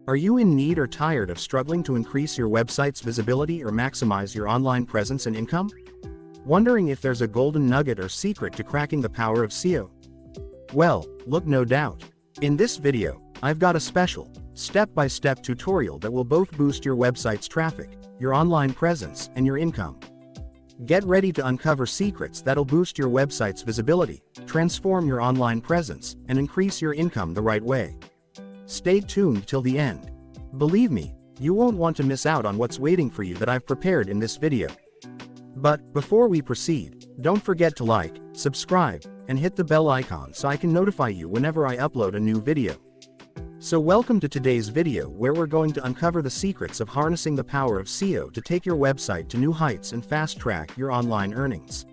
Are you in need or tired of struggling to increase your website's visibility or maximize your online presence and income? Wondering if there's a golden nugget or secret to cracking the power of SEO? Well, look, no doubt. In this video, I've got a special, step-by-step tutorial that will both boost your website's traffic, your online presence, and your income. Get ready to uncover secrets that'll boost your website's visibility, transform your online presence, and increase your income the right way. Stay tuned till the end. Believe me, you won't want to miss out on what's waiting for you that I've prepared in this video. But before we proceed, don't forget to like, subscribe, and hit the bell icon so I can notify you whenever I upload a new video. So welcome to today's video, where we're going to uncover the secrets of harnessing the power of SEO to take your website to new heights and fast-track your online earnings.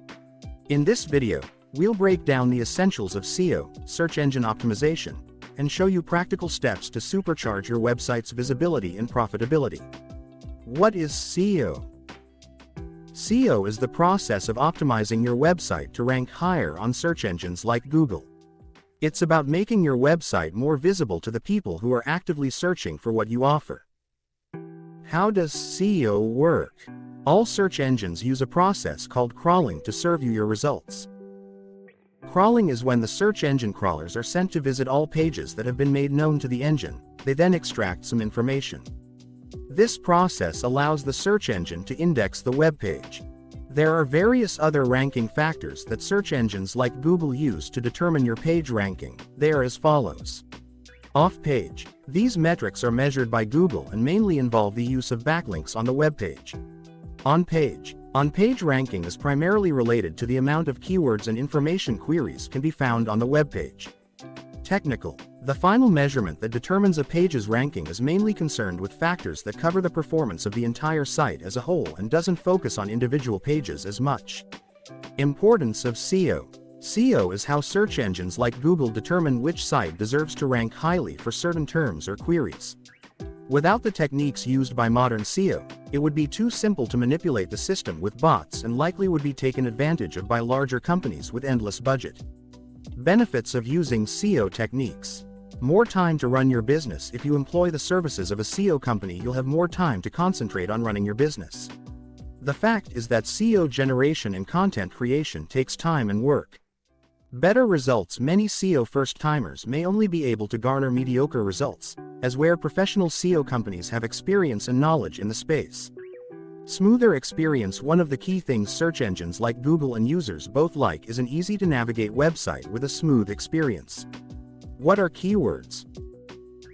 In this video, we'll break down the essentials of SEO, search engine optimization, and show you practical steps to supercharge your website's visibility and profitability. What is SEO? SEO is the process of optimizing your website to rank higher on search engines like Google. It's about making your website more visible to the people who are actively searching for what you offer. How does SEO work? All search engines use a process called crawling to serve you your results. Crawling is when the search engine crawlers are sent to visit all pages that have been made known to the engine. They then extract some information. This process allows the search engine to index the web page. There are various other ranking factors that search engines like Google use to determine your page ranking. They are as follows. Off-page. These metrics are measured by Google and mainly involve the use of backlinks on the web page. On-page. On-page ranking is primarily related to the amount of keywords and information queries can be found on the web page. Technical. The final measurement that determines a page's ranking is mainly concerned with factors that cover the performance of the entire site as a whole and doesn't focus on individual pages as much. Importance of SEO. SEO is how search engines like Google determine which site deserves to rank highly for certain terms or queries. Without the techniques used by modern SEO, it would be too simple to manipulate the system with bots and likely would be taken advantage of by larger companies with endless budget. Benefits of using SEO techniques. More time to run your business. If you employ the services of a SEO company, you'll have more time to concentrate on running your business. The fact is that SEO generation and content creation takes time and work. Better results. Many SEO first-timers may only be able to garner mediocre results, as where professional SEO companies have experience and knowledge in the space. Smoother experience. One of the key things search engines like Google and users both like is an easy-to-navigate website with a smooth experience. What are keywords?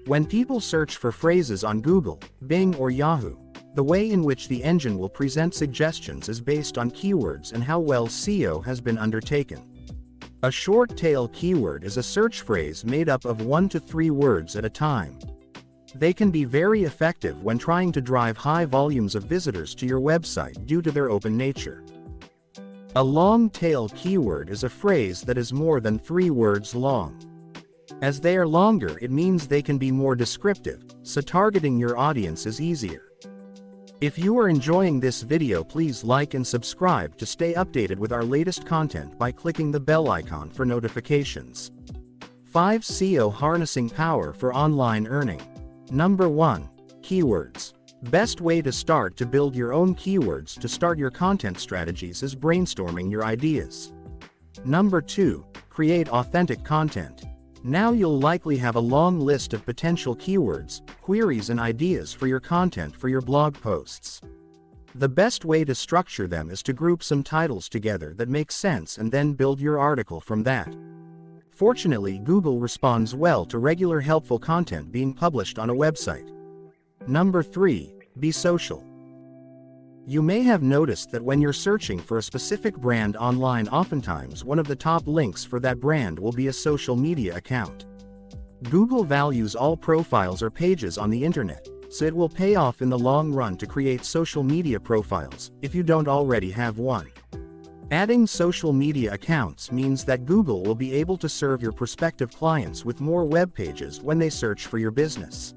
When people search for phrases on Google, Bing, or Yahoo, the way in which the engine will present suggestions is based on keywords and how well SEO has been undertaken. A short tail keyword is a search phrase made up of 1 to 3 words at a time. They can be very effective when trying to drive high volumes of visitors to your website due to their open nature. A long tail keyword is a phrase that is more than 3 words long. As they are longer, it means they can be more descriptive, so targeting your audience is easier. If you are enjoying this video, please like and subscribe to stay updated with our latest content by clicking the bell icon for notifications. 5 SEO harnessing power for online earning. Number 1. Keywords. Best way to start to build your own keywords to start your content strategies is brainstorming your ideas. Number 2. Create authentic content. Now you'll likely have a long list of potential keywords, queries, and ideas for your content for your blog posts. The best way to structure them is to group some titles together that make sense and then build your article from that. Fortunately, Google responds well to regular helpful content being published on a website. Number 3. Be social. You may have noticed that when you're searching for a specific brand online, oftentimes one of the top links for that brand will be a social media account. Google values all profiles or pages on the internet, so it will pay off in the long run to create social media profiles, if you don't already have one. Adding social media accounts means that Google will be able to serve your prospective clients with more web pages when they search for your business.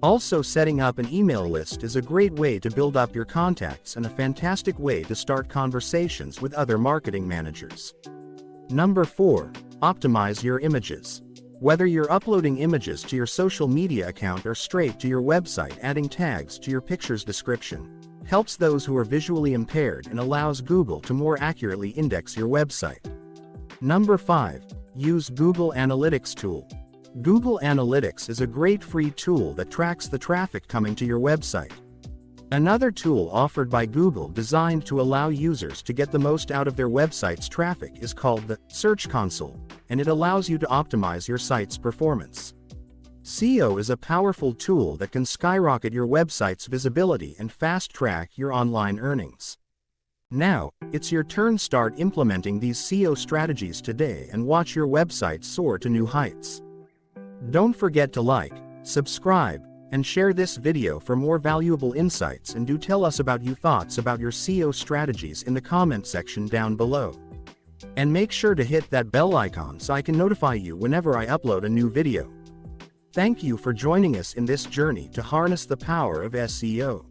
Also, setting up an email list is a great way to build up your contacts and a fantastic way to start conversations with other marketing managers. Number 4. Optimize your images. Whether you're uploading images to your social media account or straight to your website, adding tags to your picture's description helps those who are visually impaired and allows Google to more accurately index your website. Number 5. Use Google Analytics tool. Google Analytics is a great free tool that tracks the traffic coming to your website. Another tool offered by Google designed to allow users to get the most out of their website's traffic is called the Search Console, and it allows you to optimize your site's performance. SEO is a powerful tool that can skyrocket your website's visibility and fast-track your online earnings. Now, it's your turn. Start implementing these SEO strategies today and watch your website soar to new heights. Don't forget to like, subscribe, and share this video for more valuable insights, and do tell us about your thoughts about your SEO strategies in the comment section down below. And make sure to hit that bell icon so I can notify you whenever I upload a new video. Thank you for joining us in this journey to harness the power of SEO.